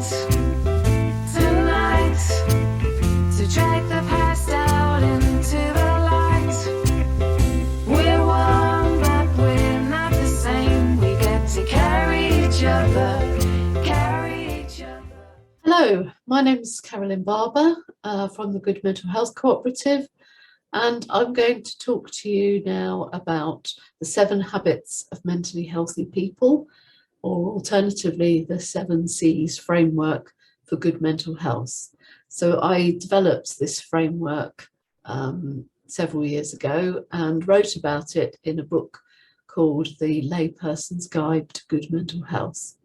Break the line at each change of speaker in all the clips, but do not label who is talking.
tonight, to drag the past out into the light. We're one, but we're not the same. We get to carry each other.
Hello, my name is Carolyn Barber from the Good Mental Health Cooperative, and I'm going to talk to you now about the 7 habits of mentally healthy people, or alternatively the 7 C's framework for good mental health. So I developed this framework several years ago and wrote about it in a book called The Layperson's Guide to Good Mental Health.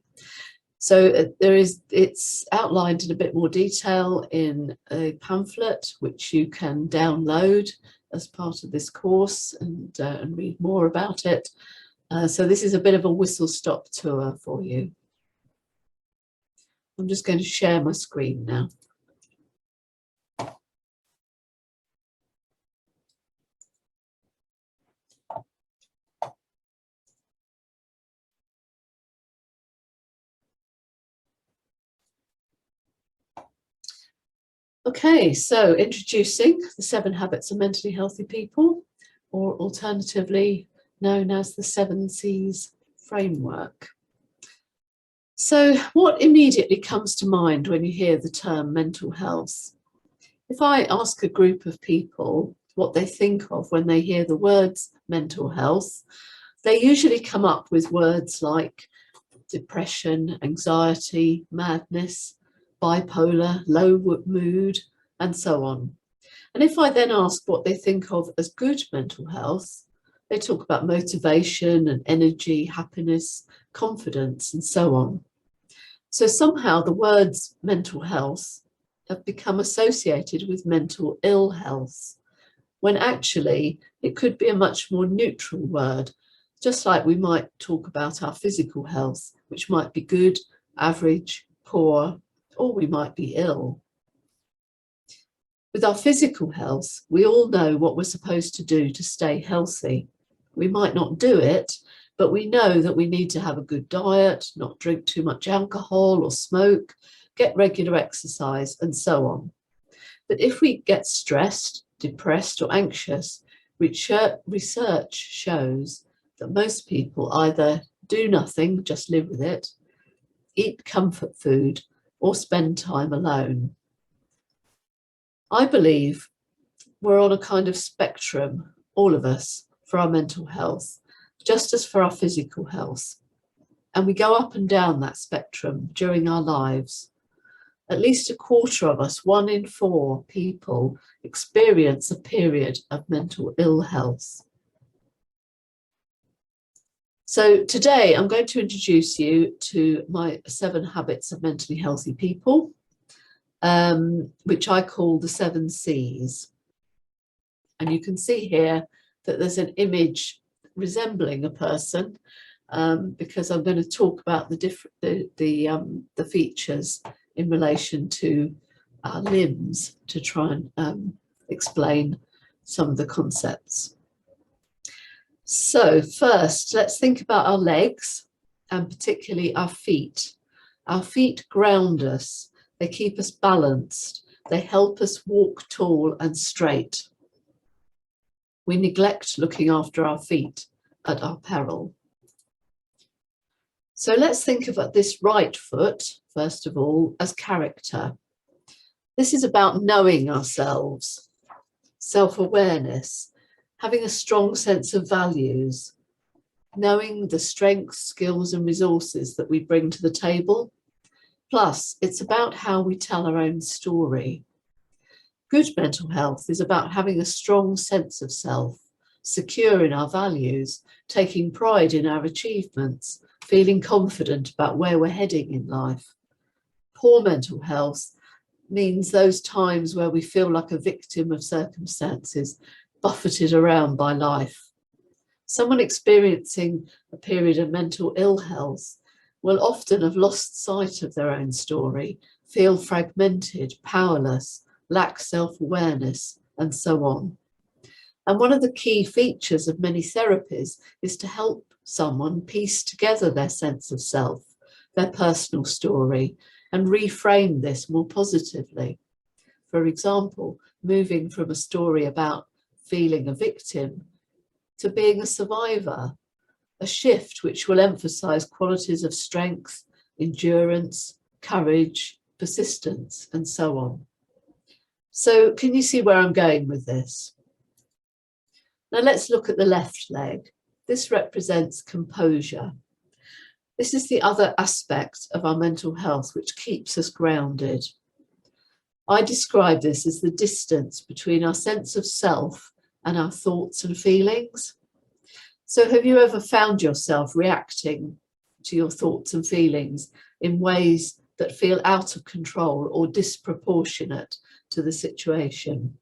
So it's outlined in a bit more detail in a pamphlet which you can download as part of this course and read more about it. So this is a bit of a whistle-stop tour for you. I'm just going to share my screen now. Okay, so introducing the 7 habits of mentally healthy people, or alternatively known as the 7 C's framework. So what immediately comes to mind when you hear the term mental health? If I ask a group of people what they think of when they hear the words mental health, they usually come up with words like depression, anxiety, madness, bipolar, low mood, and so on. And if I then ask what they think of as good mental health, they talk about motivation and energy, happiness, confidence, and so on. So somehow the words mental health have become associated with mental ill health, when actually it could be a much more neutral word, just like we might talk about our physical health, which might be good, average, poor, or we might be ill. With our physical health, we all know what we're supposed to do to stay healthy. We might not do it, but we know that we need to have a good diet, not drink too much alcohol or smoke, get regular exercise, and so on. But if we get stressed, depressed, or anxious, research shows that most people either do nothing, just live with it, eat comfort food, or spend time alone. I believe we're on a kind of spectrum, all of us, for our mental health, just as for our physical health. And we go up and down that spectrum during our lives. At least a quarter of us, 1 in 4 people, experience a period of mental ill health. So today I'm going to introduce you to my 7 habits of mentally healthy people, which I call the 7 C's. And you can see here that there's an image resembling a person, because I'm going to talk about the features in relation to our limbs to try and explain some of the concepts. So first, let's think about our legs, and particularly our feet. Our feet ground us. They keep us balanced. They help us walk tall and straight. We neglect looking after our feet at our peril. So let's think about this right foot, first of all, as character. This is about knowing ourselves, self-awareness, having a strong sense of values, knowing the strengths, skills, and resources that we bring to the table. Plus, it's about how we tell our own story. Good mental health is about having a strong sense of self, secure in our values, taking pride in our achievements, feeling confident about where we're heading in life. Poor mental health means those times where we feel like a victim of circumstances, buffeted around by life. Someone experiencing a period of mental ill health will often have lost sight of their own story, feel fragmented, powerless, lack self-awareness, and so on. And one of the key features of many therapies is to help someone piece together their sense of self, their personal story, and reframe this more positively. For example, moving from a story about feeling a victim to being a survivor, a shift which will emphasize qualities of strength, endurance, courage, persistence, and so on. So can you see where I'm going with this? Now let's look at the left leg. This represents composure. This is the other aspect of our mental health which keeps us grounded. I describe this as the distance between our sense of self and our thoughts and feelings. So have you ever found yourself reacting to your thoughts and feelings in ways that feel out of control or disproportionate to the situation?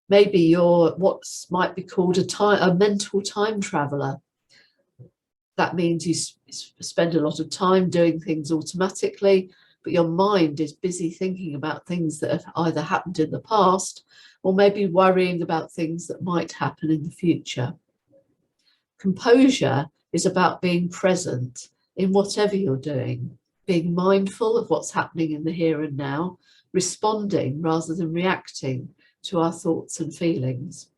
Maybe you're what might be called a mental time traveler. That means you spend a lot of time doing things automatically, but your mind is busy thinking about things that have either happened in the past or maybe worrying about things that might happen in the future. Composure is about being present in whatever you're doing, being mindful of what's happening in the here and now, responding rather than reacting to our thoughts and feelings.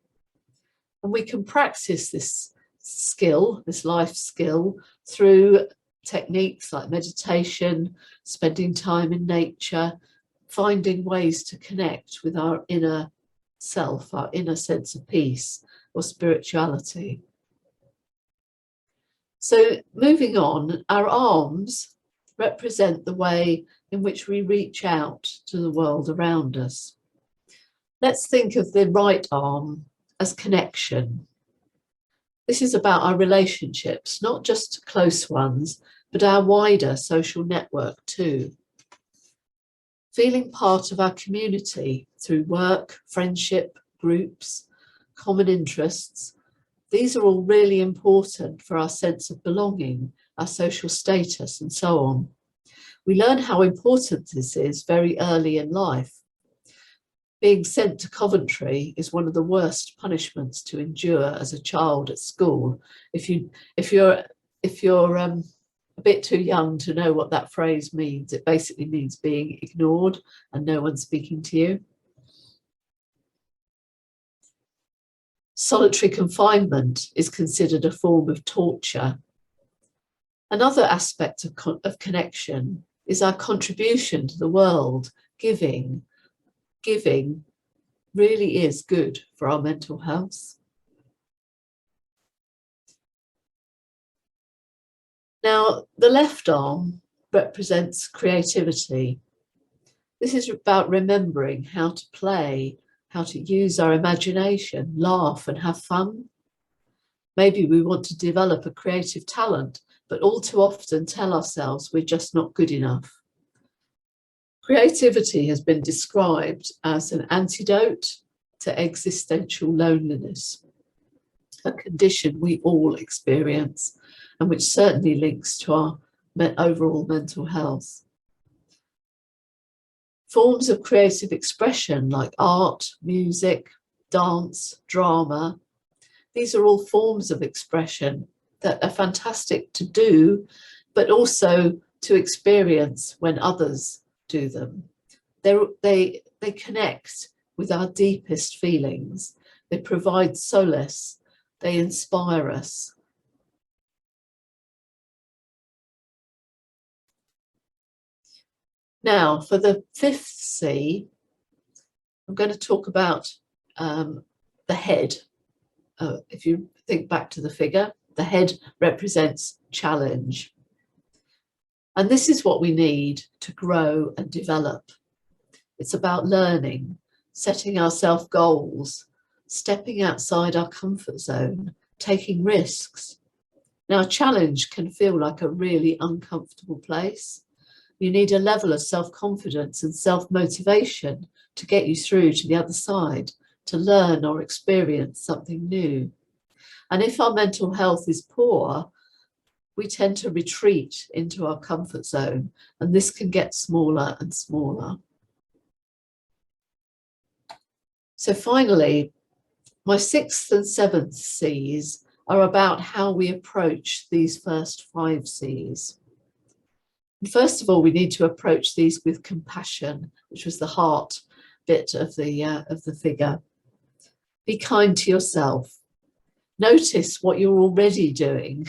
And we can practice this skill, this life skill, through techniques like meditation, spending time in nature, finding ways to connect with our inner self, our inner sense of peace or spirituality. So moving on, our arms represent the way in which we reach out to the world around us. Let's think of the right arm as connection. This is about our relationships, not just close ones, but our wider social network too. Feeling part of our community through work, friendship, groups, common interests. These are all really important for our sense of belonging, our social status, and so on. We learn how important this is very early in life. Being sent to Coventry is one of the worst punishments to endure as a child at school. If you're a bit too young to know what that phrase means, it basically means being ignored and no one speaking to you. Solitary confinement is considered a form of torture. Another aspect of connection is our contribution to the world. Giving really is good for our mental health. Now, the left arm represents creativity. This is about remembering how to play, how to use our imagination, laugh and have fun. Maybe we want to develop a creative talent, but all too often tell ourselves we're just not good enough. Creativity has been described as an antidote to existential loneliness, a condition we all experience and which certainly links to our overall mental health. Forms of creative expression like art, music, dance, drama, these are all forms of expression that are fantastic to do, but also to experience when others do them. They connect with our deepest feelings. They provide solace. They inspire us. Now, for the fifth C, I'm going to talk about the head. If you think back to the figure, the head represents challenge. And this is what we need to grow and develop. It's about learning, setting ourselves goals, stepping outside our comfort zone, taking risks. Now, challenge can feel like a really uncomfortable place. You need a level of self-confidence and self-motivation to get you through to the other side, to learn or experience something new. And if our mental health is poor, we tend to retreat into our comfort zone, and this can get smaller and smaller. So finally, my sixth and seventh C's are about how we approach these first 5 C's. First of all, we need to approach these with compassion, which was the heart bit of the figure. Be kind to yourself. Notice what you're already doing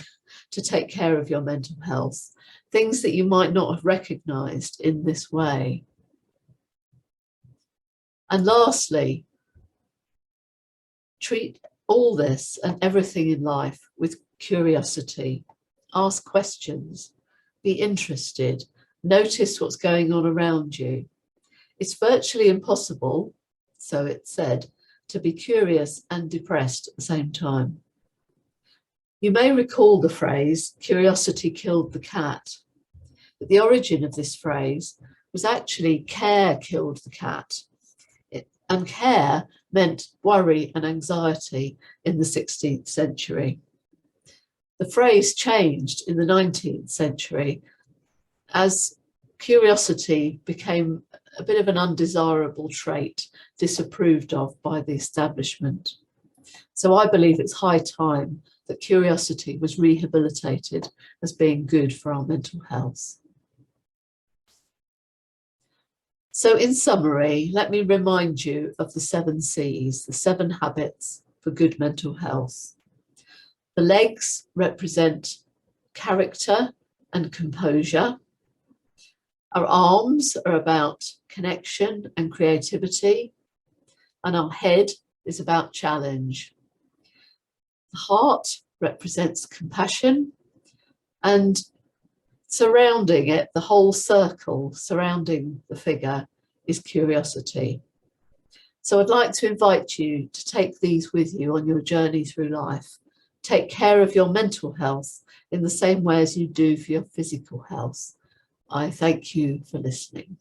to take care of your mental health, things that you might not have recognized in this way. And lastly, treat all this and everything in life with curiosity. Ask questions, be interested, notice what's going on around you. It's virtually impossible, so it's said, to be curious and depressed at the same time. You may recall the phrase, curiosity killed the cat, but the origin of this phrase was actually care killed the cat. And care meant worry and anxiety in the 16th century. The phrase changed in the 19th century as curiosity became a bit of an undesirable trait, disapproved of by the establishment. So I believe it's high time that curiosity was rehabilitated as being good for our mental health. So in summary, let me remind you of the 7 C's, the 7 habits for good mental health. The legs represent character and composure. Our arms are about connection and creativity, and our head is about challenge. The heart represents compassion, and surrounding it, the whole circle surrounding the figure, is curiosity. So I'd like to invite you to take these with you on your journey through life. Take care of your mental health in the same way as you do for your physical health. I thank you for listening.